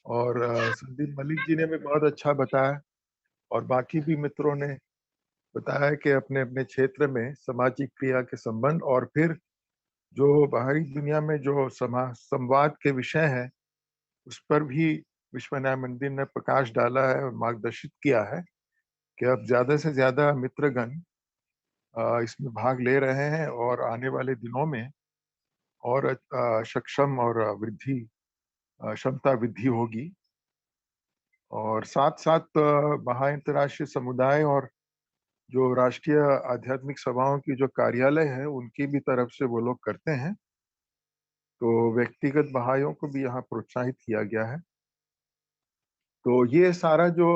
और संदीप मलिक जी ने भी बहुत अच्छा बताया और बाकी भी मित्रों ने बताया कि अपने अपने क्षेत्र में सामाजिक क्रिया के संबंध और फिर जो बाहरी दुनिया में जो संवाद के विषय है उस पर भी विश्व न्याय मंदिर ने प्रकाश डाला है और मार्गदर्शित किया है कि अब ज्यादा से ज्यादा मित्रगण इसमें भाग ले रहे हैं और आने वाले दिनों में और सक्षम और क्षमता वृद्धि होगी। और साथ साथ महा अंतर्राष्ट्रीय समुदाय और जो राष्ट्रीय आध्यात्मिक सभाओं की जो कार्यालय है उनकी भी तरफ से वो लोग करते हैं, तो व्यक्तिगत भाइयों को भी यहाँ प्रोत्साहित किया गया है। तो ये सारा जो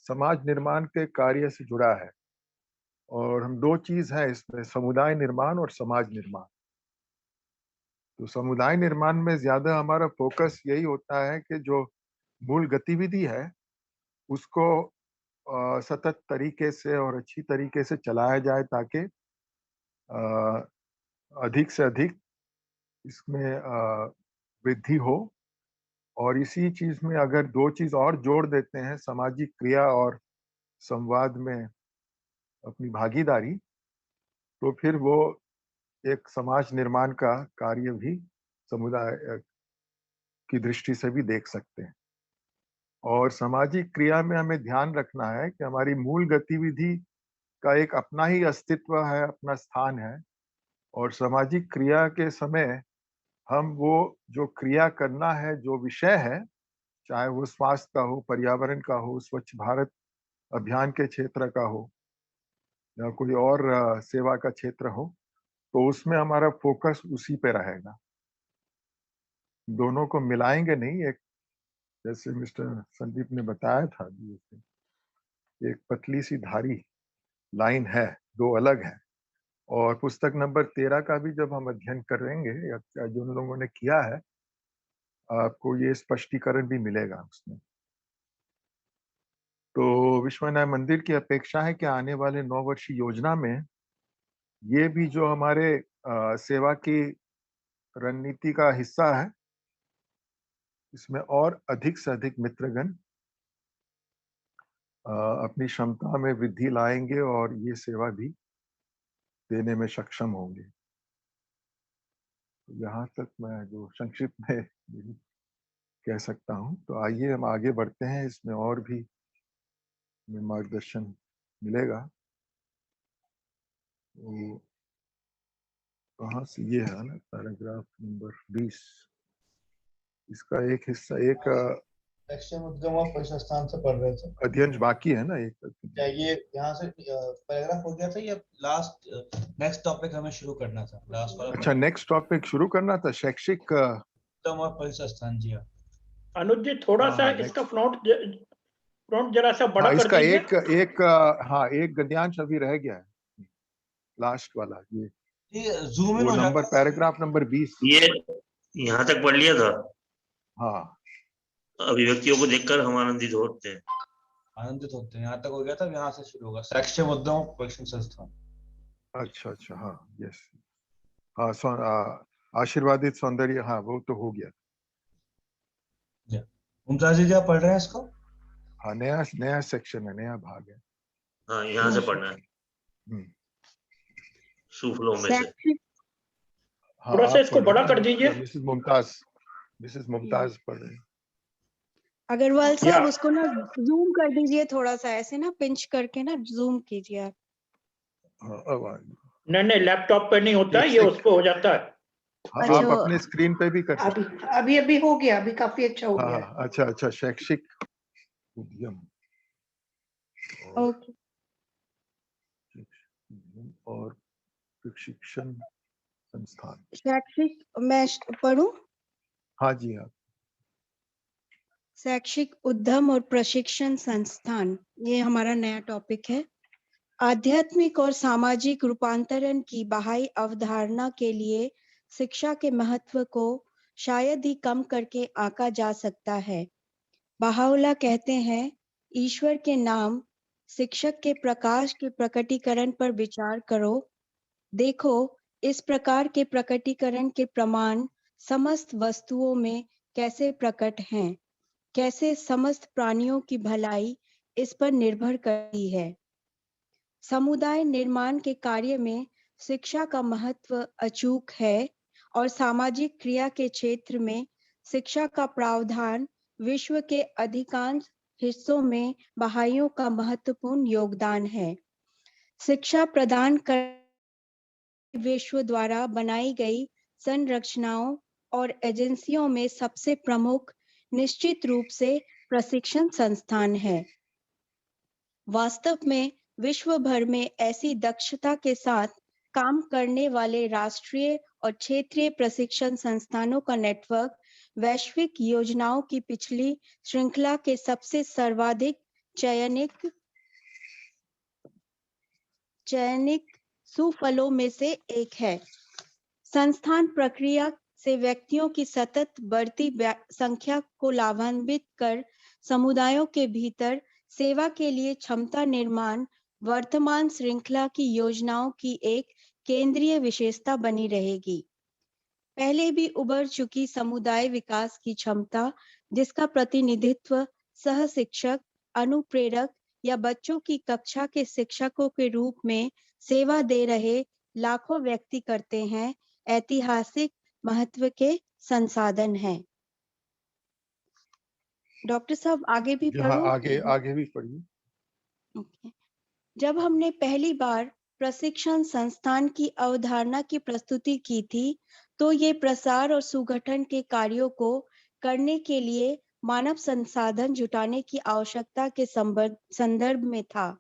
समाज निर्माण के कार्य से जुड़ा है और हम दो चीज है इसमें, समुदाय निर्माण और समाज निर्माण। तो समुदाय निर्माण में ज्यादा हमारा फोकस यही होता है कि जो मूल गतिविधि है उसको सतत तरीके से और अच्छी तरीके से चलाया जाए ताकि अधिक से अधिक इसमें वृद्धि हो। और इसी चीज में अगर दो चीज और जोड़ देते हैं, सामाजिक क्रिया और संवाद में अपनी भागीदारी, तो फिर वो एक समाज निर्माण का कार्य भी समुदाय की दृष्टि से भी देख सकते हैं। और सामाजिक क्रिया में हमें ध्यान रखना है कि हमारी मूल गतिविधि का एक अपना ही अस्तित्व है, अपना स्थान है। और सामाजिक क्रिया के समय हम वो जो क्रिया करना है, जो विषय है, चाहे वो स्वास्थ्य का हो, पर्यावरण का हो, स्वच्छ भारत अभियान के क्षेत्र का हो या कोई और सेवा का क्षेत्र हो, तो उसमें हमारा फोकस उसी पे रहेगा। दोनों को मिलाएंगे नहीं। एक जैसे मिस्टर संदीप ने बताया था, एक पतली सी धारी लाइन है, दो अलग है। और पुस्तक नंबर 13 का भी जब हम अध्ययन करेंगे या जो लोगों ने किया है, आपको ये स्पष्टीकरण भी मिलेगा उसमें। तो विश्व न्याय मंदिर की अपेक्षा है कि आने वाले 9 वर्षीय योजना में ये भी जो हमारे सेवा की रणनीति का हिस्सा है, इसमें और अधिक से अधिक मित्रगण अपनी क्षमता में वृद्धि लाएंगे और ये सेवा भी देने में सक्षम होंगे। तो यहाँ तक मैं जो संक्षिप्त में यही कह सकता हूँ। तो आइए हम आगे बढ़ते हैं, इसमें और भी मार्गदर्शन मिलेगा। तो कहाँ से ये है ना, पैराग्राफ नंबर 20, इसका एक हिस्सा, एक उद्गम और परिसंस्थान से पढ़ रहे थे। अध्ययन बाकी है ना एक। क्या ये यहाँ से पैराग्राफ हो गया था या लास्ट नेक्स्ट टॉपिक हमें शुरू करना था? लास्ट वाला अच्छा, नेक्स्ट टॉपिक शुरू करना था, शैक्षिक उद्गम और परिसंस्थान। जी हाँ अनुज जी, थोड़ा सा इसका फ्रंट जरा सा बड़ा कर इसका दीजिए। एक हाँ, एक गद्यांश अभी रह गया है, लास्ट वाला। ये जूम इन वो हो नंबर, जाता है। Paragraph number 20। ये यहाँ तक पढ़ लिया था। हाँ, अभिव्यक्तियों को देखकर हम आनंदित होते हैं। आनंदित होते हैं, यहाँ तक हो गया था। यहाँ से शुरू होगा शैक्षिक उद्यम परीक्षण संस्थान। अच्छा अच्छा, हाँ, यस, हाँ, आशीर्वादित सौंदर्य, हाँ, वो तो हो गया। मुमताज जी, आप पढ़ रहे हैं इसको? हाँ, नया सेक्शन है, नया भाग है। हाँ, यहाँ से पढ़ना है, सूफलों में से। हाँ, थोड़ा सा इसको बड़ा कर दीजिए। मिसेस मुमताज पढ़ रहे हैं। अग्रवाल साहब, उसको ना जूम कर दीजिए थोड़ा सा, ऐसे ना पिंच करके ना जूम कीजिए आप। नहीं, लैपटॉप पे नहीं होता है, ये उस पे हो जाता है। हाँ, आप अपने स्क्रीन पे भी कर सकते हैं। अभी हो गया, अभी काफी अच्छा हो गया। अच्छा, शैक्षिक उद्यम और प्रशिक्षण संस्थान। शैक्षिक, मैं पढ़ूं? हाँ जी, हाँ। शैक्षिक उद्यम और प्रशिक्षण संस्थान, ये हमारा नया टॉपिक है। आध्यात्मिक और सामाजिक रूपांतरण की बाह्य अवधारणा के लिए शिक्षा के महत्व को शायद ही कम करके आंका जा सकता है। बाहाउल्लाह कहते हैं, ईश्वर के नाम शिक्षक के प्रकाश के प्रकटीकरण पर विचार करो। देखो, इस प्रकार के प्रकटीकरण के प्रमाण समस्त वस्तुओं में कैसे प्रकट हैं, कैसे समस्त प्राणियों की भलाई इस पर निर्भर करती है। समुदाय निर्माण के कार्य में शिक्षा का महत्व अचूक है और सामाजिक क्रिया के क्षेत्र में शिक्षा का प्रावधान विश्व के अधिकांश हिस्सों में बहाइयों का महत्वपूर्ण योगदान है। शिक्षा प्रदान कर विश्व द्वारा बनाई गई संरचनाओं और एजेंसियों में सबसे प्रमुख निश्चित रूप से प्रशिक्षण संस्थान है। वास्तव में विश्व भर में ऐसी दक्षता के साथ काम करने वाले राष्ट्रीय और क्षेत्रीय प्रशिक्षण संस्थानों का नेटवर्क वैश्विक योजनाओं की पिछली श्रृंखला के सबसे सर्वाधिक चयनिक सुफलों में से एक है। संस्थान प्रक्रिया से व्यक्तियों की सतत बढ़ती संख्या को लाभान्वित कर समुदायों के भीतर सेवा के लिए क्षमता निर्माण वर्तमान श्रृंखला की योजनाओं की एक केंद्रीय विशेषता बनी रहेगी। पहले भी उभर चुकी समुदाय विकास की क्षमता, जिसका प्रतिनिधित्व सह शिक्षक, अनुप्रेरक या बच्चों की कक्षा के शिक्षकों के रूप में सेवा दे रहे लाखों व्यक्ति करते हैं, ऐतिहासिक महत्व के संसाधन हैं। डॉक्टर साहब आगे भी पढ़ो। आगे भी पढ़िए। ओके। जब हमने पहली बार प्रशिक्षण संस्थान की अवधारणा की प्रस्तुति की थी, तो ये प्रसार और सुगठन के कार्यों को करने के लिए मानव संसाधन जुटाने की आवश्यकता के संदर्भ में था।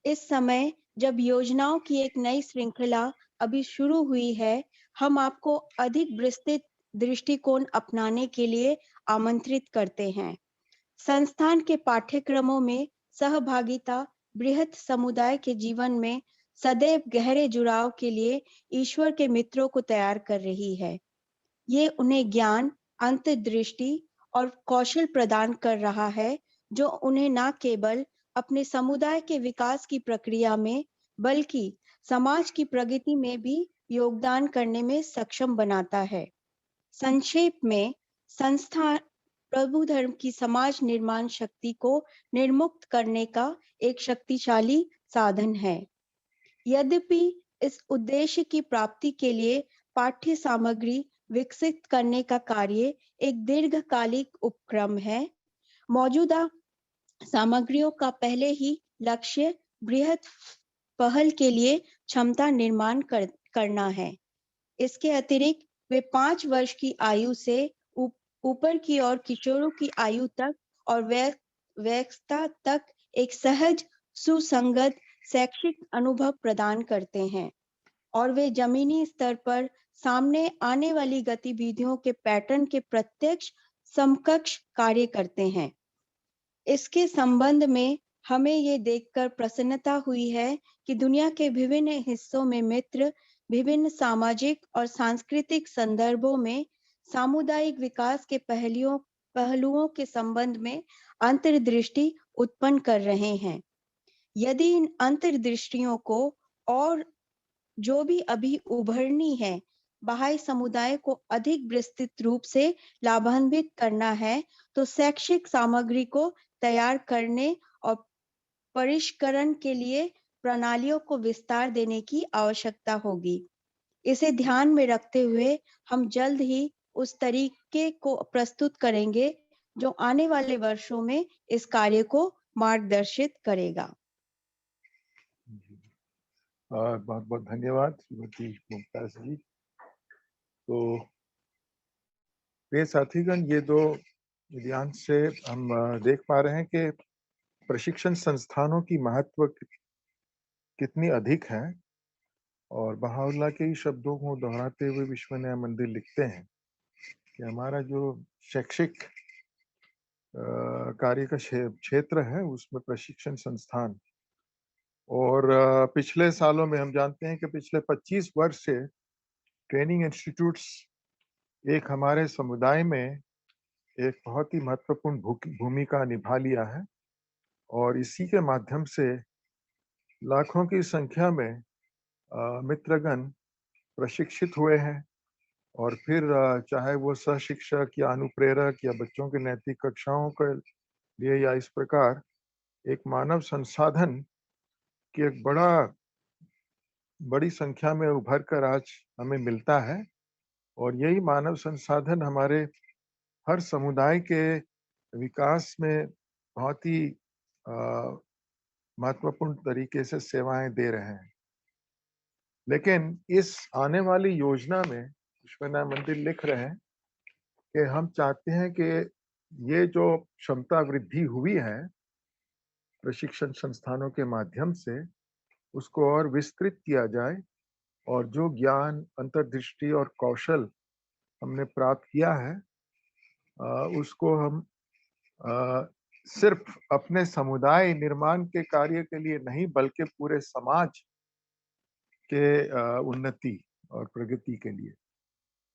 इस समय जब योजनाओं की एक नई श्रृंखला अभी शुरू हुई है, हम आपको अधिक विस्तृत दृष्टिकोण अपनाने के लिए आमंत्रित करते हैं। संस्थान के पाठ्यक्रमों में सहभागिता बृहत समुदाय के जीवन में सदैव गहरे जुड़ाव के लिए ईश्वर के मित्रों को तैयार कर रही है। ये उन्हें ज्ञान, अंतर्दृष्टि और कौशल प्रदान कर रहा है, जो उन्हें न केवल अपने समुदाय के विकास की प्रक्रिया में, बल्कि समाज की प्रगति में भी योगदान करने में सक्षम बनाता है। संक्षेप में, संस्थान प्रभु धर्म की समाज निर्माण शक्ति को निर्मुक्त करने का एक शक्तिशाली साधन है। यद्यपि इस उद्देश्य की प्राप्ति के लिए पाठ्य सामग्री विकसित करने का कार्य एक दीर्घकालिक उपक्रम है, मौजूदा सामग्रियों का पहले ही लक्ष्य बृहत पहल के लिए क्षमता निर्माण करना है। इसके अतिरिक्त वे 5 वर्ष की आयु से ऊपर की और किशोरों की आयु तक और वयस्कता तक एक सहज, सुसंगत शैक्षिक अनुभव प्रदान करते हैं, और वे जमीनी स्तर पर सामने आने वाली गतिविधियों के पैटर्न के प्रत्यक्ष समकक्ष कार्य करते हैं। इसके संबंध में हमें ये देखकर प्रसन्नता हुई है कि दुनिया के विभिन्न हिस्सों में मित्र विभिन्न सामाजिक और सांस्कृतिक संदर्भों में सामुदायिक विकास के पहलुओं के संबंध में अंतर्दृष्टि उत्पन्न कर रहे हैं। यदि इन अंतर्दृष्टियों को और जो भी अभी उभरनी है, बहाई समुदाय को अधिक विस्तृत रूप से लाभान्वित करना है, तो शैक्षिक सामग्री को तैयार करने और परिष्करण के लिए प्रणालियों को विस्तार देने की आवश्यकता होगी। इसे ध्यान में रखते हुए हम जल्द ही उस तरीके को प्रस्तुत करेंगे जो आने वाले वर्षों में इस कार्य को मार्गदर्शित करेगा। बहुत बहुत धन्यवाद श्रीमती मुमताज जी। तो प्रिय साथीगण, ये दो विधान से हम देख पा रहे हैं कि प्रशिक्षण संस्थानों की महत्व कितनी अधिक है, और बहाउल्लाह के ही शब्दों को दोहराते हुए विश्व नया मंदिर लिखते हैं कि हमारा जो शैक्षिक कार्य का क्षेत्र है, उसमें प्रशिक्षण संस्थान, और पिछले सालों में हम जानते हैं कि पिछले 25 वर्ष से ट्रेनिंग इंस्टीट्यूट्स एक हमारे समुदाय में एक बहुत ही महत्वपूर्ण भूमिका निभा लिया है, और इसी के माध्यम से लाखों की संख्या में मित्रगण प्रशिक्षित हुए हैं और फिर चाहे वो सहशिक्षक या अनुप्रेरक या बच्चों के नैतिक कक्षाओं के लिए या इस प्रकार एक मानव संसाधन की एक बड़ी संख्या में उभर कर आज हमें मिलता है। और यही मानव संसाधन हमारे हर समुदाय के विकास में बहुत ही महत्वपूर्ण तरीके से सेवाएं दे रहे हैं। लेकिन इस आने वाली योजना में विश्वनाथ मंदिर लिख रहे हैं कि हम चाहते हैं कि ये जो क्षमता वृद्धि हुई है प्रशिक्षण संस्थानों के माध्यम से, उसको और विस्तृत किया जाए और जो ज्ञान, अंतर्दृष्टि और कौशल हमने प्राप्त किया है उसको हम सिर्फ अपने समुदाय निर्माण के कार्य के लिए नहीं बल्कि पूरे समाज के उन्नति और प्रगति के लिए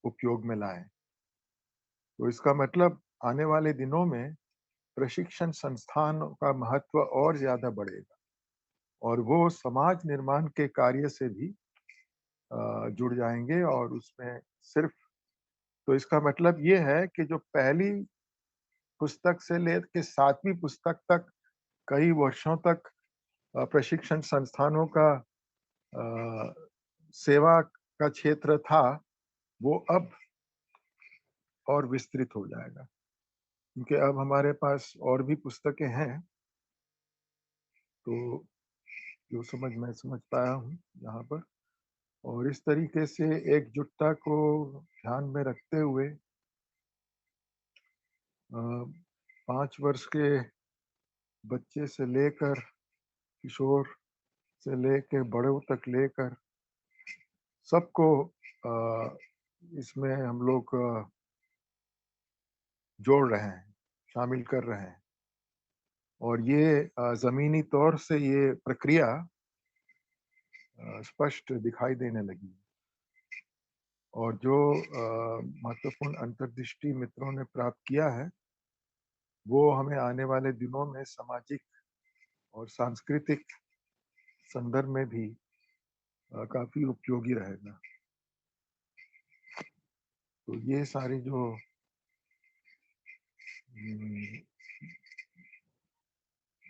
उपयोग में लाएं। तो इसका मतलब आने वाले दिनों में प्रशिक्षण संस्थानों का महत्व और ज्यादा बढ़ेगा और वो समाज निर्माण के कार्य से भी जुड़ जाएंगे। और उसमें सिर्फ तो इसका मतलब ये है कि जो पहली पुस्तक से लेकर 7वीं पुस्तक तक कई वर्षों तक प्रशिक्षण संस्थानों का सेवा का क्षेत्र था, वो अब और विस्तृत हो जाएगा क्योंकि अब हमारे पास और भी पुस्तकें हैं। तो जो मैं समझ पाया हूँ यहाँ पर, और इस तरीके से एकजुटता को ध्यान में रखते हुए 5 वर्ष के बच्चे से लेकर किशोर से लेकर बड़ों तक लेकर सबको इसमें हम लोग जोड़ रहे हैं, शामिल कर रहे हैं। और ये जमीनी तौर से ये प्रक्रिया स्पष्ट दिखाई देने लगी और जो महत्वपूर्ण अंतर्दृष्टि मित्रों ने प्राप्त किया है वो हमें आने वाले दिनों में सामाजिक और सांस्कृतिक संदर्भ में भी काफी उपयोगी रहेगा। तो ये सारी जो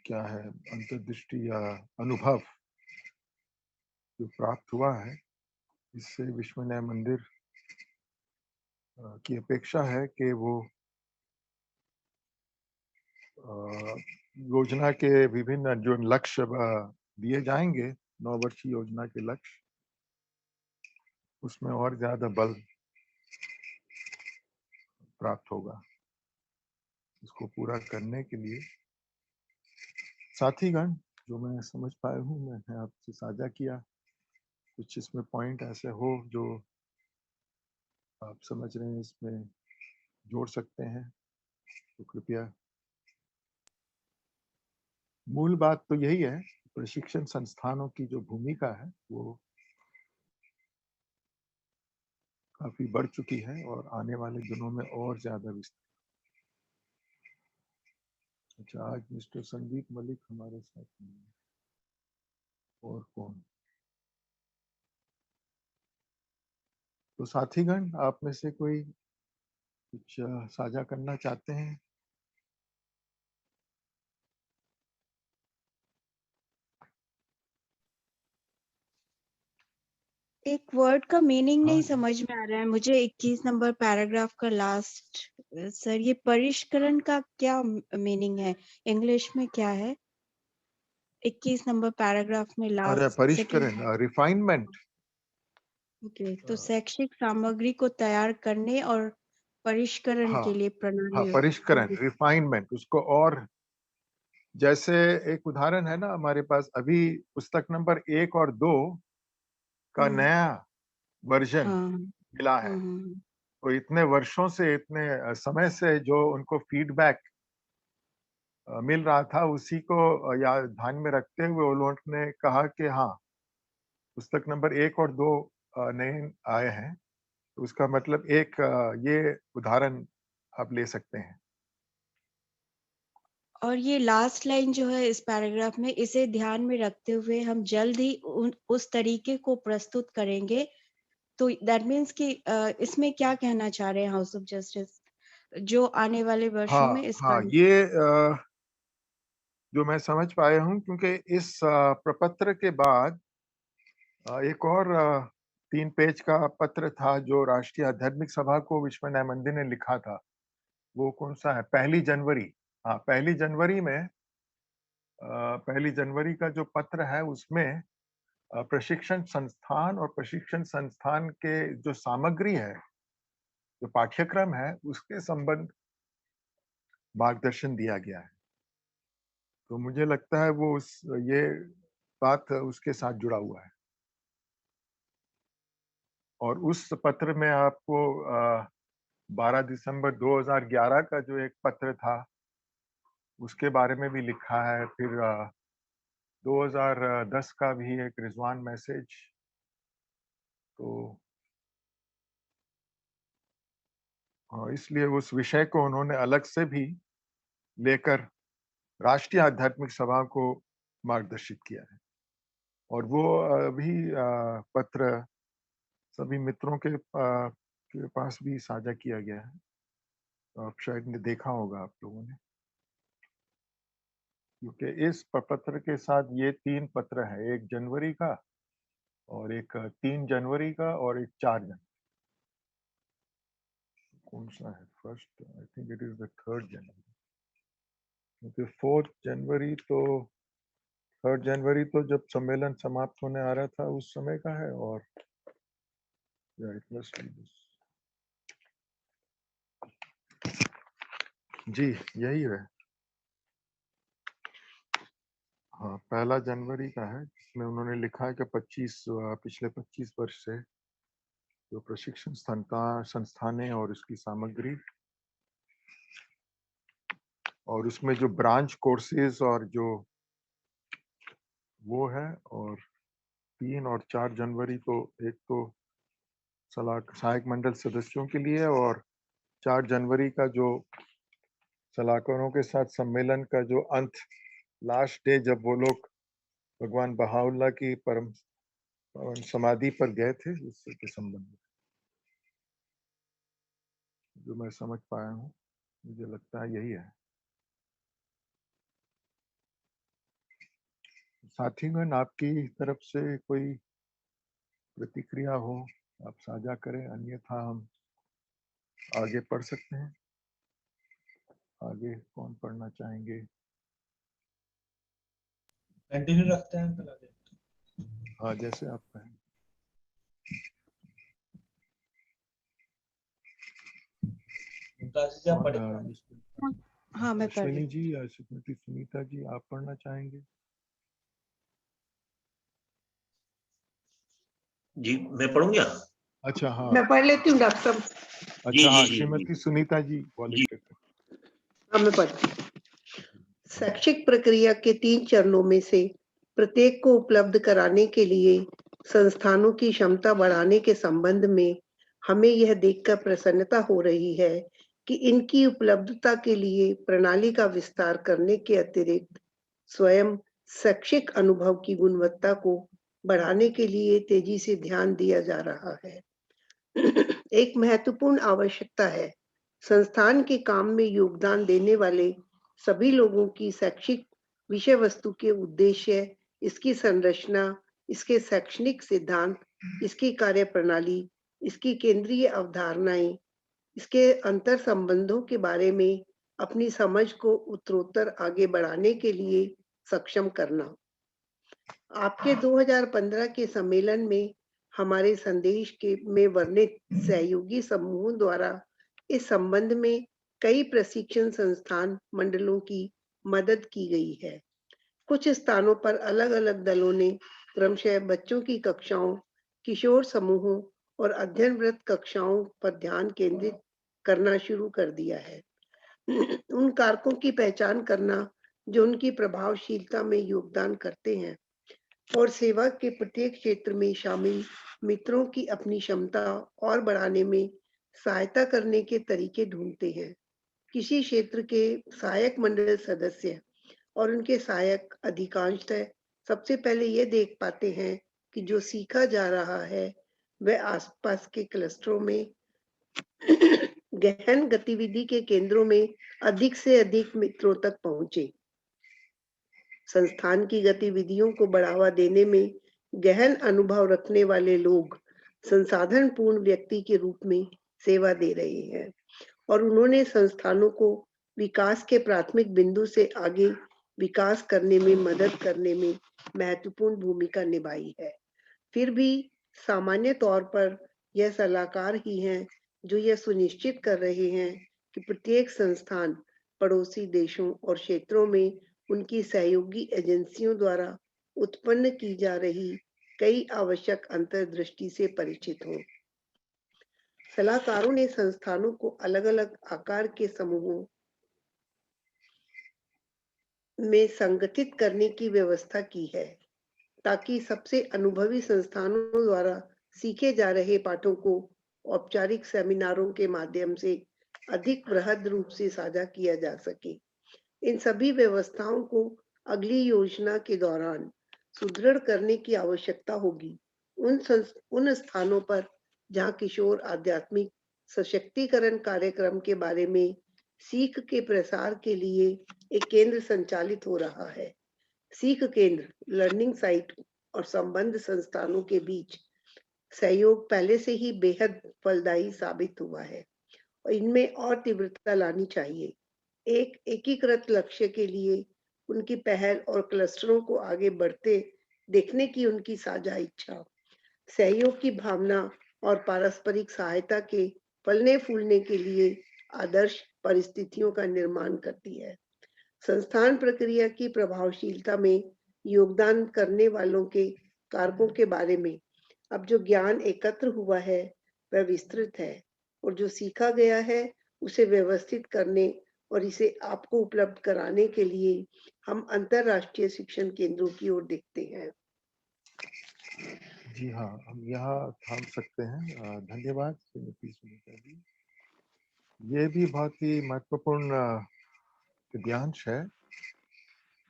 क्या है अंतर्दृष्टि या अनुभव जो प्राप्त हुआ है, इससे विश्वनाथ मंदिर की अपेक्षा है कि वो योजना के विभिन्न जो लक्ष्य दिए जाएंगे, 9 वर्षीय योजना के लक्ष्य, उसमें और ज्यादा बल प्राप्त होगा इसको पूरा करने के लिए। साथीगण, जो मैं समझ पाया हूँ मैंने आपसे साझा किया। कुछ इसमें पॉइंट ऐसे हो जो आप समझ रहे हैं इसमें जोड़ सकते हैं तो कृपया। मूल बात तो यही है, प्रशिक्षण संस्थानों की जो भूमिका है वो काफी बढ़ चुकी है और आने वाले दिनों में और ज्यादा विस्तृत। अच्छा, आज मिस्टर संदीप मलिक हमारे साथ नहीं है, और कौन? तो साथीगण, आप में से कोई कुछ साझा करना चाहते हैं? एक वर्ड का मीनिंग हाँ नहीं जी। समझ में आ रहा है मुझे। 21 नंबर पैराग्राफ का लास्ट सर, ये परिष्करण का क्या मीनिंग है? इंग्लिश में क्या है? 21 नंबर पैराग्राफ में अरे लास्ट परिष्करण, रिफाइनमेंट। ओके, तो शैक्षिक सामग्री को तैयार करने और परिष्करण हाँ के लिए हाँ, प्रणाली। परिष्करण, रिफाइनमेंट, उसको और जैसे एक उदाहरण है ना हमारे पास अभी पुस्तक नंबर 1 और 2 का नया वर्जन हाँ मिला है। तो इतने वर्षों से, इतने समय से जो उनको फीडबैक मिल रहा था, उसी को या ध्यान में रखते हुए उन लोगों ने कहा कि हाँ, पुस्तक नंबर 1 और 2 नए आए हैं। तो उसका मतलब एक ये उदाहरण आप ले सकते हैं। और ये लास्ट लाइन जो है इस पैराग्राफ में, इसे ध्यान में रखते हुए हम जल्द ही उस तरीके को प्रस्तुत करेंगे तो दैट मीन्स कि इसमें क्या कहना चाह रहे हैं हाउस ऑफ जस्टिस, जो आने वाले वर्षों में इसका ये जो मैं समझ पाया हूँ, क्योंकि इस प्रपत्र के बाद एक और 3 पेज का पत्र था जो राष्ट्रीय आध्यात्मिक सभा को विश्व न्याय मंदिर ने लिखा था। वो कौन सा है? 1 जनवरी। हाँ, 1 जनवरी में 1 जनवरी का जो पत्र है उसमें प्रशिक्षण संस्थान और प्रशिक्षण संस्थान के जो सामग्री है, जो पाठ्यक्रम है, उसके संबंध मार्गदर्शन दिया गया है। तो मुझे लगता है वो ये बात उसके साथ जुड़ा हुआ है। और उस पत्र में आपको 12 दिसंबर 2011 का जो एक पत्र था, उसके बारे में भी लिखा है। फिर 2010 का भी एक रिजवान मैसेज। तो इसलिए उस विषय को उन्होंने अलग से भी लेकर राष्ट्रीय आध्यात्मिक सभा को मार्गदर्शित किया है। और वो अभी पत्र सभी मित्रों के पास भी साझा किया गया है। तो आप शायद ने देखा होगा आप लोगों ने, क्योंकि इस पत्र के साथ ये 3 पत्र है, 1 जनवरी का और एक 3 जनवरी का और एक 4 जनवरी। कौन सा है? First, I think it is the 3rd जनवरी, क्योंकि 4 जनवरी तो 3rd जनवरी तो जब सम्मेलन समाप्त होने आ रहा था उस समय का है। और जी यही है। हाँ, 1 जनवरी का है, जिसमें उन्होंने लिखा है कि पिछले 25 वर्ष से जो प्रशिक्षण संस्थान है और उसकी सामग्री, और उसमें जो ब्रांच कोर्सेज और जो वो है। और 3 और 4 जनवरी तो एक तो सहायक मंडल सदस्यों के लिए, और 4 जनवरी का जो सलाहकारों के साथ सम्मेलन का जो अंत, लास्ट डे, जब वो लोग भगवान बहाउल्लाह की परम समाधि पर गए थे, उसके संबंध में जो मैं समझ पाया हूँ, मुझे लगता है यही है। साथीगण, आपकी तरफ से कोई प्रतिक्रिया हो आप साझा करें, अन्यथा हम आगे पढ़ सकते हैं। आगे कौन पढ़ना चाहेंगे? कंटिन्यू रखते हैं फिर आगे। हाँ, जैसे आप कहें। मुमताज जी, आप पढ़ेंगे? हाँ, मैं पढ़ रही अश्विनी जी या श्रीमती सुनीता जी, आप पढ़ना चाहेंगे? जी मैं पढ़ूंगा। अच्छा, हाँ। मैं पढ़ लेती हूँ डॉक्टर साहब। अच्छा, हाँ, जी। श्रीमती सुनीता जी वॉलंटियर करें। हाँ, मैं पढ़ती हूँ। शैक्षिक प्रक्रिया के 3 चरणों में से प्रत्येक को उपलब्ध कराने के लिए संस्थानों की क्षमता बढ़ाने के संबंध में हमें यह देखकर प्रसन्नता हो रही है कि इनकी उपलब्धता के लिए प्रणाली का विस्तार करने के अतिरिक्त स्वयं शैक्षिक अनुभव की गुणवत्ता को बढ़ाने के लिए तेजी से ध्यान दिया जा रहा है। एक महत्वपूर्ण आवश्यकता है संस्थान के काम में योगदान देने वाले सभी लोगों की शैक्षिक विषय वस्तु के उद्देश्य, इसकी संरचना, इसके शैक्षणिक सिद्धांत, इसकी कार्यप्रणाली, इसकी केंद्रीय अवधारणाएं, इसके अंतर संबंधों के बारे में अपनी समझ को उत्तरोत्तर आगे बढ़ाने के लिए सक्षम करना। आपके 2015 के सम्मेलन में हमारे संदेश में वर्णित सहयोगी समूहों द्वारा इस संबंध में कई प्रशिक्षण संस्थान मंडलों की मदद की गई है। कुछ स्थानों पर अलग-अलग दलों ने क्रमशः बच्चों की कक्षाओं, किशोर समूहों और अध्ययनरत कक्षाओं पर ध्यान केंद्रित करना शुरू कर दिया है। उन कारकों की पहचान करना जो उनकी प्रभावशीलता में योगदान करते हैं और सेवा के प्रत्येक क्षेत्र में शामिल मित्रों की अपनी क्षमता और बढ़ाने में सहायता करने के तरीके ढूंढते हैं। किसी क्षेत्र के सहायक मंडल सदस्य और उनके सहायक अधिकांशतः सबसे पहले ये देख पाते हैं कि जो सीखा जा रहा है व आसपास के क्लस्टरों में गहन गतिविधि के केंद्रों में अधिक से अधिक मित्रों तक पहुंचे। संस्थान की गतिविधियों को बढ़ावा देने में गहन अनुभव रखने वाले लोग संसाधन पूर्ण व्यक्ति के रूप में सेवा दे रहे हैं और उन्होंने संस्थानों को विकास के प्राथमिक बिंदु से आगे विकास करने में मदद करने में महत्वपूर्ण भूमिका निभाई है। फिर भी सामान्य तौर पर यह सलाहकार ही हैं जो यह सुनिश्चित कर रहे हैं कि प्रत्येक संस्थान पड़ोसी देशों और क्षेत्रों में उनकी सहयोगी एजेंसियों द्वारा उत्पन्न की जा रही कई आवश्यक अंतर्दृष्टि से परिचित हों। सलाहकारों ने संस्थानों को अलग-अलग आकार के समूहों में संगठित करने की व्यवस्था की है ताकि सबसे अनुभवी संस्थानों द्वारा सीखे जा रहे पाठों को औपचारिक सेमिनारों के माध्यम से अधिक बृहद रूप से साझा किया जा सके। इन सभी व्यवस्थाओं को अगली योजना के दौरान सुदृढ़ करने की आवश्यकता होगी। उन स्थानों पर जहां किशोर आध्यात्मिक सशक्तिकरण कार्यक्रम के बारे में सीख के प्रसार के लिए एक केंद्र संचालित हो रहा है। सीख केंद्र, लर्निंग साइट और संबंध संस्थानों के बीच सहयोग पहले से ही बेहद फलदायी साबित हुआ है और इनमें और तीव्रता लानी चाहिए। एक एकीकृत लक्ष्य के लिए उनकी पहल और क्लस्टरों को आगे बढ़ते देखने की उनकी साझा इच्छा, सहयोग की भावना और पारस्परिक सहायता के फलने फूलने के लिए आदर्श परिस्थितियों का निर्माण करती है। संस्थान प्रक्रिया की प्रभावशीलता में योगदान करने वालों के कारकों के बारे में अब जो ज्ञान एकत्र हुआ है वह विस्तृत है और जो सीखा गया है उसे व्यवस्थित करने और इसे आपको उपलब्ध कराने के लिए हम अंतरराष्ट्रीय शिक्षण केंद्रों की ओर देखते हैं। जी हाँ, हम यहाँ थाम सकते हैं। धन्यवाद श्रीमती सुनीता जी। ये भी बहुत ही महत्वपूर्ण गद्यांश है।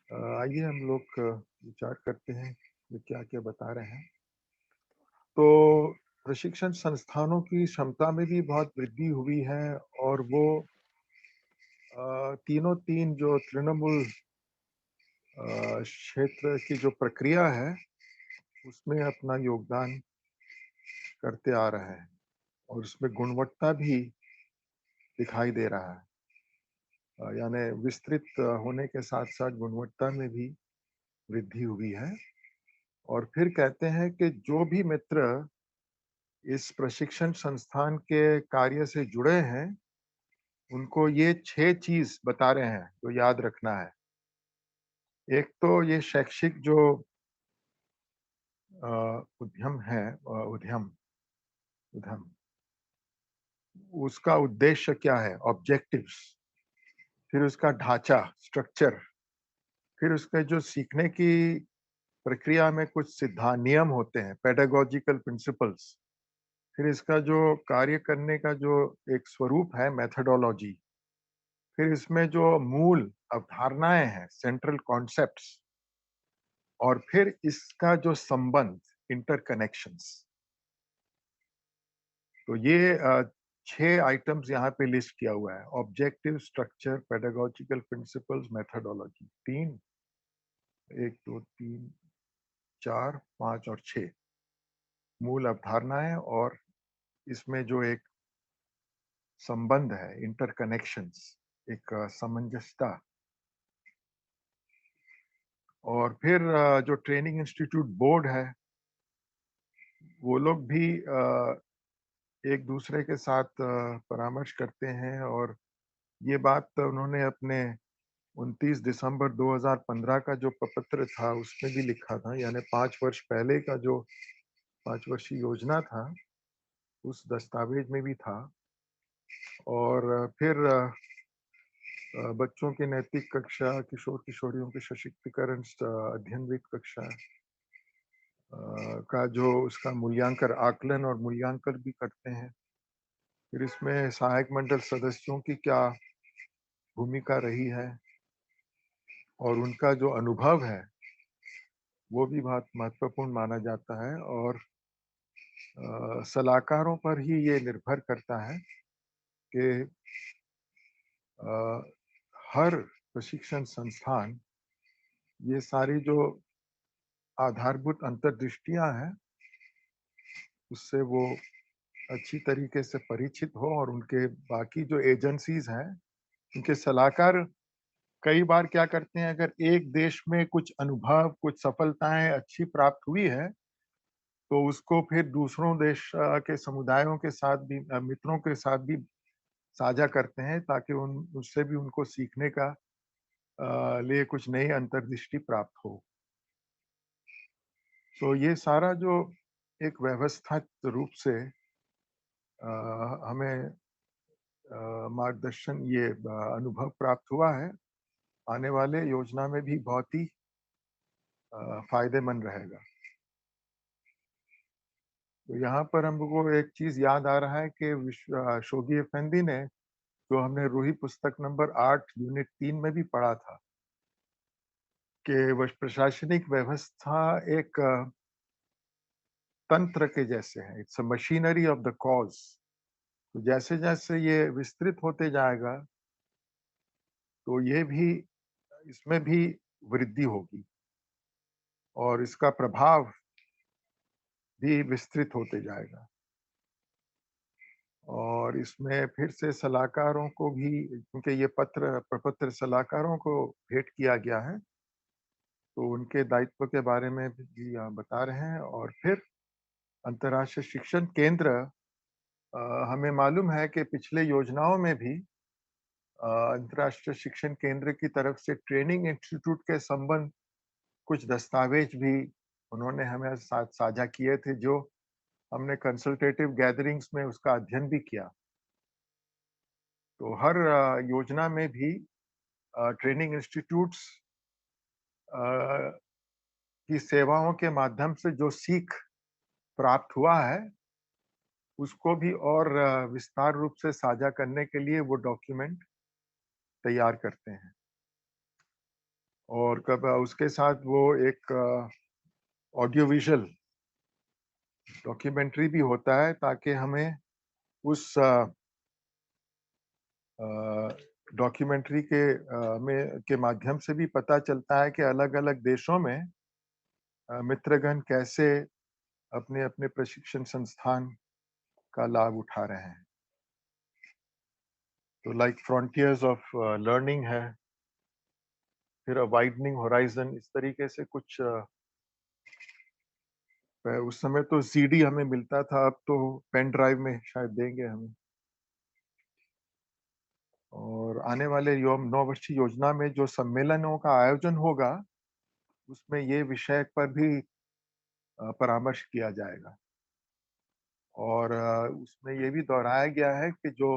आइए हम लोग विचार करते हैं ये क्या क्या बता रहे हैं। तो प्रशिक्षण संस्थानों की क्षमता में भी बहुत वृद्धि हुई है और वो तीनों तीन जो तृणमूल क्षेत्र की जो प्रक्रिया है उसमें अपना योगदान करते आ रहा है और उसमें गुणवत्ता भी दिखाई दे रहा है। यानी विस्तृत होने के साथ साथ गुणवत्ता में भी वृद्धि हुई है। और फिर कहते हैं कि जो भी मित्र इस प्रशिक्षण संस्थान के कार्य से जुड़े हैं उनको ये 6 चीज बता रहे हैं जो याद रखना है। एक तो ये शैक्षिक जो उद्यम है, उद्यम उसका उद्देश्य क्या है, ऑब्जेक्टिव्स, फिर उसका ढांचा, स्ट्रक्चर, फिर उसके जो सीखने की प्रक्रिया में कुछ सिद्धांत नियम होते हैं, पेडागोजिकल प्रिंसिपल्स, फिर इसका जो कार्य करने का जो एक स्वरूप है, मेथोडोलॉजी, फिर इसमें जो मूल अवधारणाएं हैं, सेंट्रल कॉन्सेप्ट्स, और फिर इसका जो संबंध, इंटरकनेक्शंस। तो ये 6 आइटम्स यहाँ पे लिस्ट किया हुआ है। Objective, structure, pedagogical principles, methodology. 3, 1, 2, 3, 4, 5 और 6 मूल अवधारणाएं और इसमें जो एक संबंध है, इंटरकनेक्शंस, एक सामंजस्यता। और फिर जो ट्रेनिंग इंस्टीट्यूट बोर्ड है वो लोग भी एक दूसरे के साथ परामर्श करते हैं और ये बात उन्होंने अपने 29 दिसंबर 2015 का जो प्रपत्र था उसमें भी लिखा था। यानी 5 वर्ष पहले का जो 5 वर्षीय योजना था उस दस्तावेज में भी था। और फिर बच्चों की नैतिक कक्षा, किशोर किशोरियों के सशक्तिकरण अध्ययनविद कक्षा का जो उसका मूल्यांकन, आकलन और मूल्यांकन भी करते हैं। फिर इसमें सहायक मंडल सदस्यों की क्या भूमिका रही है और उनका जो अनुभव है वो भी बहुत महत्वपूर्ण माना जाता है। और सलाहकारों पर ही ये निर्भर करता है कि हर प्रशिक्षण संस्थान ये सारी जो आधारभूत अंतर्दृष्टियां हैं उससे वो अच्छी तरीके से परिचित हो, और उनके बाकी जो एजेंसीज हैं उनके सलाहकार कई बार क्या करते हैं, अगर एक देश में कुछ अनुभव, कुछ सफलताएं अच्छी प्राप्त हुई है तो उसको फिर दूसरों देश के समुदायों के साथ भी, मित्रों के साथ भी साझा करते हैं, ताकि उससे भी उनको सीखने का लिए कुछ नई अंतर्दृष्टि प्राप्त हो। तो ये सारा जो एक व्यवस्थित रूप से हमें मार्गदर्शन, ये अनुभव प्राप्त हुआ है, आने वाले योजना में भी बहुत ही फायदेमंद रहेगा। तो यहाँ पर हमको एक चीज याद आ रहा है कि शोगी अफेंदी ने, जो हमने रूही पुस्तक नंबर 8 यूनिट 3 में भी पढ़ा था, कि प्रशासनिक व्यवस्था एक तंत्र के जैसे है, it's a machinery of the cause. तो जैसे जैसे ये विस्तृत होते जाएगा तो ये भी, इसमें भी वृद्धि होगी और इसका प्रभाव भी विस्तृत होते जाएगा। और इसमें फिर से सलाहकारों को भी, क्योंकि ये प्रपत्र सलाहकारों को भेंट किया गया है, तो उनके दायित्व के बारे में भी बता रहे हैं। और फिर अंतर्राष्ट्रीय शिक्षण केंद्र, हमें मालूम है कि पिछले योजनाओं में भी अंतर्राष्ट्रीय शिक्षण केंद्र की तरफ से ट्रेनिंग इंस्टीट्यूट के संबंध कुछ दस्तावेज भी उन्होंने हमें साथ साझा किए थे, जो हमने कंसल्टेटिव गैदरिंग्स में उसका अध्ययन भी किया। तो हर योजना में भी ट्रेनिंग इंस्टीट्यूट्स की सेवाओं के माध्यम से जो सीख प्राप्त हुआ है उसको भी और विस्तार रूप से साझा करने के लिए वो डॉक्यूमेंट तैयार करते हैं। और कब उसके साथ वो एक ऑडियो विजुअल डॉक्यूमेंट्री भी होता है, ताकि हमें उस डॉक्यूमेंट्री के माध्यम से भी पता चलता है कि अलग-अलग देशों में मित्रगण कैसे अपने अपने प्रशिक्षण संस्थान का लाभ उठा रहे हैं। तो लाइक फ्रंटियर्स ऑफ लर्निंग है, फिर वाइडनिंग होराइजन, इस तरीके से कुछ। उस समय तो सीडी हमें मिलता था, अब तो पेन ड्राइव में शायद देंगे हमें। और आने वाले 9 वर्षीय योजना में जो सम्मेलनों का आयोजन होगा उसमें ये विषय पर भी परामर्श किया जाएगा। और उसमें ये भी दोहराया गया है कि जो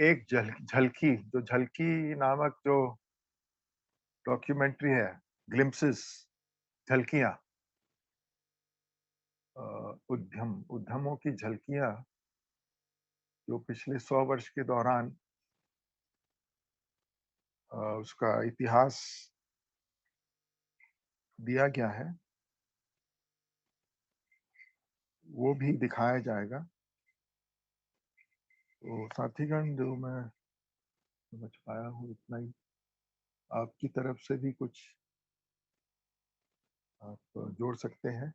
एक झलकी, जो झलकी नामक जो डॉक्यूमेंट्री है, ग्लिम्पसेस, झलकियां, उद्यमों की झलकियां, जो पिछले 100 वर्ष के दौरान उसका इतिहास दिया गया है, वो भी दिखाया जाएगा। तो साथीगण, जो मैं समझ पाया हूँ इतना ही। आपकी तरफ से भी कुछ आप जोड़ सकते हैं।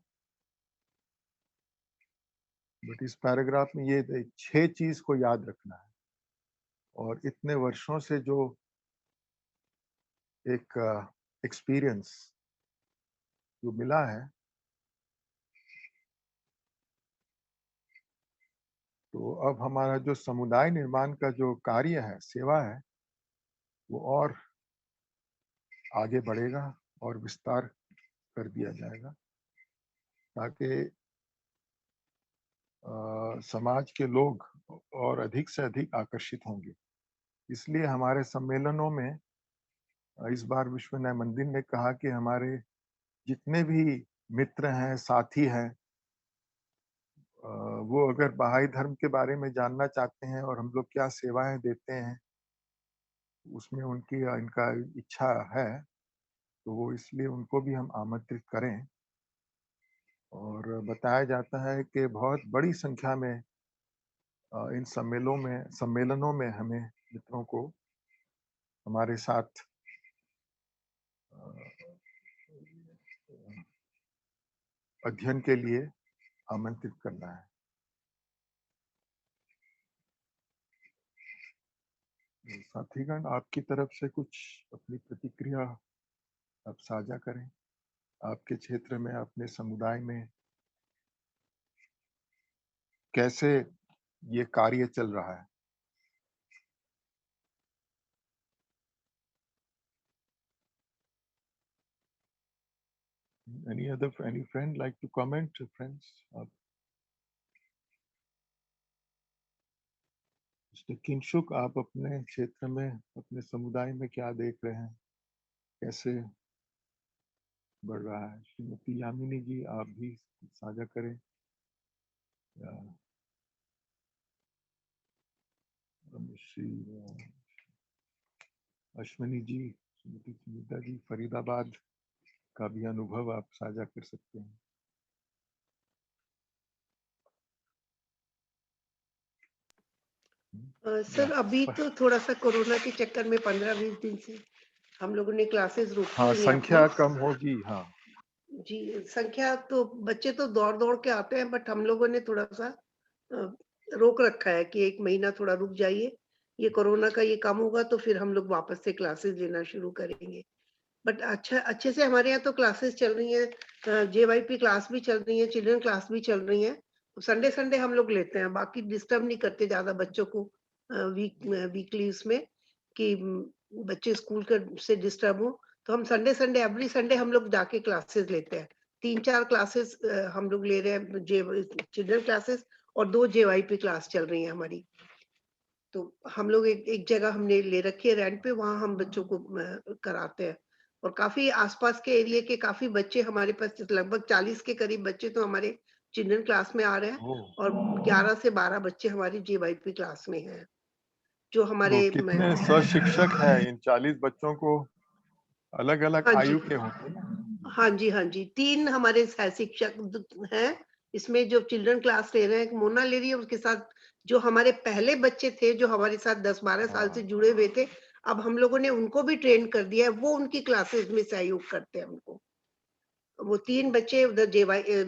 बट इस पैराग्राफ में ये 6 चीज को याद रखना है, और इतने वर्षों से जो एक एक्सपीरियंस जो मिला है, तो अब हमारा जो समुदाय निर्माण का जो कार्य है, सेवा है, वो और आगे बढ़ेगा और विस्तार कर दिया जाएगा, ताकि समाज के लोग और अधिक से अधिक आकर्षित होंगे। इसलिए हमारे सम्मेलनों में इस बार विश्व न्याय मंदिर ने कहा कि हमारे जितने भी मित्र हैं, साथी हैं, वो अगर बहाई धर्म के बारे में जानना चाहते हैं और हम लोग क्या सेवाएं देते हैं, उसमें उनकी इनका इच्छा है, तो वो इसलिए उनको भी हम आमंत्रित करें। और बताया जाता है कि बहुत बड़ी संख्या में इन सम्मेलनों में हमें मित्रों को हमारे साथ अध्ययन के लिए आमंत्रित करना है। साथीगण, आपकी तरफ से कुछ अपनी प्रतिक्रिया आप साझा करें। आपके क्षेत्र में, अपने समुदाय में कैसे ये कार्य चल रहा है? Any friend like to comment, friends? Mister Kinshuk, आप अपने क्षेत्र में, अपने समुदाय में क्या देख रहे हैं, कैसे बढ़ रहा है? श्रीमती यामिनी जी, आप भी साझा करें। श्री अश्विनी जी, श्रीमती सुनीता जी, फरीदाबाद का भी अनुभव आप साझा कर सकते हैं। सर, अभी तो थोड़ा सा कोरोना के चक्कर में 15-20 दिन से हम लोगों ने क्लासेस रोकी हाँ, हुई हैं संख्या अपनी। कम होगी। हाँ जी, संख्या तो बच्चे तो दौड़ के आते हैं, बट हम लोगों ने थोड़ा सा रोक रखा है कि 1 महीना थोड़ा रुक जाइए, ये कोरोना का ये कम होगा तो फिर हम लोग वापस से क्लासेस लेना शुरू करेंगे। बट अच्छे से हमारे यहाँ तो क्लासेस चल रही हैं, जेवाईपी क्लास भी चल रही है, चिल्ड्रन क्लास भी चल रही है। संडे हम लोग लेते हैं, बाकी डिस्टर्ब नहीं करते ज्यादा बच्चों को वीकली उसमें कि बच्चे स्कूल से डिस्टर्ब हो। तो हम संडे एवरी संडे हम लोग जाके क्लासेस लेते हैं। 3-4 क्लासेस हम लोग ले रहे हैं, चिल्ड्रन क्लासेस, और 2 जेवाईपी क्लास चल रही है हमारी। तो हम लोग एक जगह हमने ले रखी है रेंट पे, वहां हम बच्चों को कराते हैं। और काफी आसपास के एरिया के काफी बच्चे हमारे पास, लगभग 40 के करीब बच्चे तो हमारे चिल्ड्रन क्लास में आ रहे हैं, और 11 से 12 बच्चे हमारी जेवाईपी क्लास में हैं, जो हमारे तो कितने सहशिक्षक हैं इन 40 बच्चों को? अलग-अलग हाँ आयु जी, के होंगे ना? हाँ जी, 3 हमारे शिक्षक हैं इसमें, जो चिल्ड्रन क्लास ले रहे हैं। एक मोना ले रही है, उसके साथ जो हमारे पहले बच्चे थे जो हमारे साथ 10-12 साल से जुड़े हुए थे, अब हम लोगों ने उनको भी ट्रेन कर दिया है, वो उनकी क्लासेस में सहयोग करते हैं हमको। वो 3 बच्चे उधर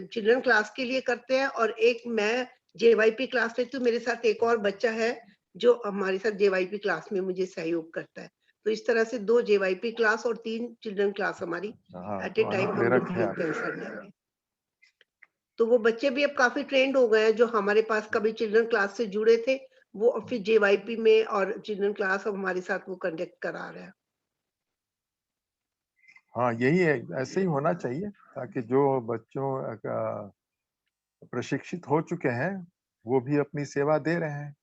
चिल्ड्रन क्लास के लिए करते हैं, और एक मैं जेवाईपी क्लास लेती हूँ, मेरे साथ एक और बच्चा है जो हमारे साथ जेवाईपी क्लास में मुझे सहयोग करता है। तो इस तरह से 2 जेवाईपी क्लास और 3 चिल्ड्रन क्लास हमारी हाँ, एट ए तो टाइम हम अनुप्रेरक लोग है लेते हैं संडे में। तो वो बच्चे भी अब काफी ट्रेंड हो गए हैं, जो हमारे पास कभी चिल्ड्रन क्लास से जुड़े थे, वो अब फिर जेवाईपी में और चिल्ड्रन क्लास अब हमारे साथ वो कंडक्ट करा रहे हैं। हाँ, यही है, ऐसे ही होना चाहिए, ताकि जो बच्चों प्रशिक्षित हो चुके हैं, वो भी अपनी सेवा दे रहे हैं,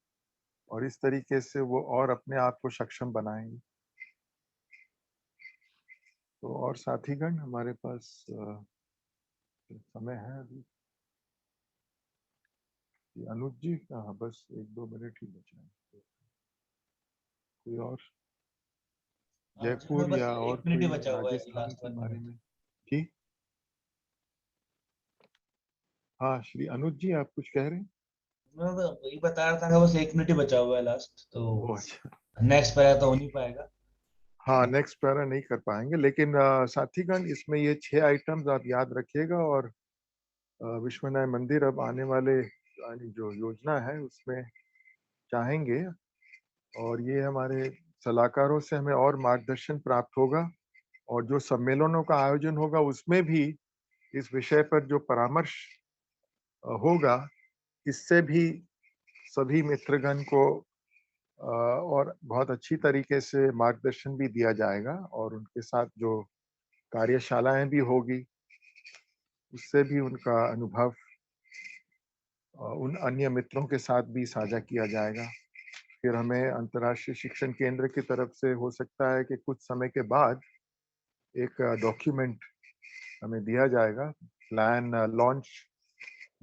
और इस तरीके से वो और अपने आप को सक्षम बनाएंगे। तो और साथीगण, हमारे पास समय है अभी। अनुज जी, हाँ, बस 1-2 मिनट ही बचे हैं। कोई और जयपुर बस या 1 और मिनट ही कोई बचा हुआ है, राजस्थान लास्ट के 1 बारे मिनट। में? जी हाँ, श्री अनुज जी, आप कुछ कह रहे हैं? मैं वही बता रहा था कि बस 1 मिनट ही बचा हुआ है लास्ट, तो अच्छा। नेक्स्ट पैरा तो हो नहीं पाएगा। हाँ, नेक्स्ट पैरा नहीं कर पाएंगे, लेकिन साथीगण, इसमें ये 6 आइटम्स आप याद रखिएगा, और विश्वनाथ मंदिर अब आने वाले जो योजना है उसमें चाहेंगे, और ये हमारे सलाहकारों से हमें और मार्गदर्शन प्राप्त होगा, और जो सम्मेलनों का आयोजन होगा उसमें भी इस विषय पर जो परामर्श होगा, इससे भी सभी मित्रगण को और बहुत अच्छी तरीके से मार्गदर्शन भी दिया जाएगा, और उनके साथ जो कार्यशालाएं भी होगी, उससे भी उनका अनुभव उन अन्य मित्रों के साथ भी साझा किया जाएगा। फिर हमें अंतर्राष्ट्रीय शिक्षण केंद्र की तरफ से हो सकता है कि कुछ समय के बाद एक डॉक्यूमेंट हमें दिया जाएगा, प्लान लॉन्च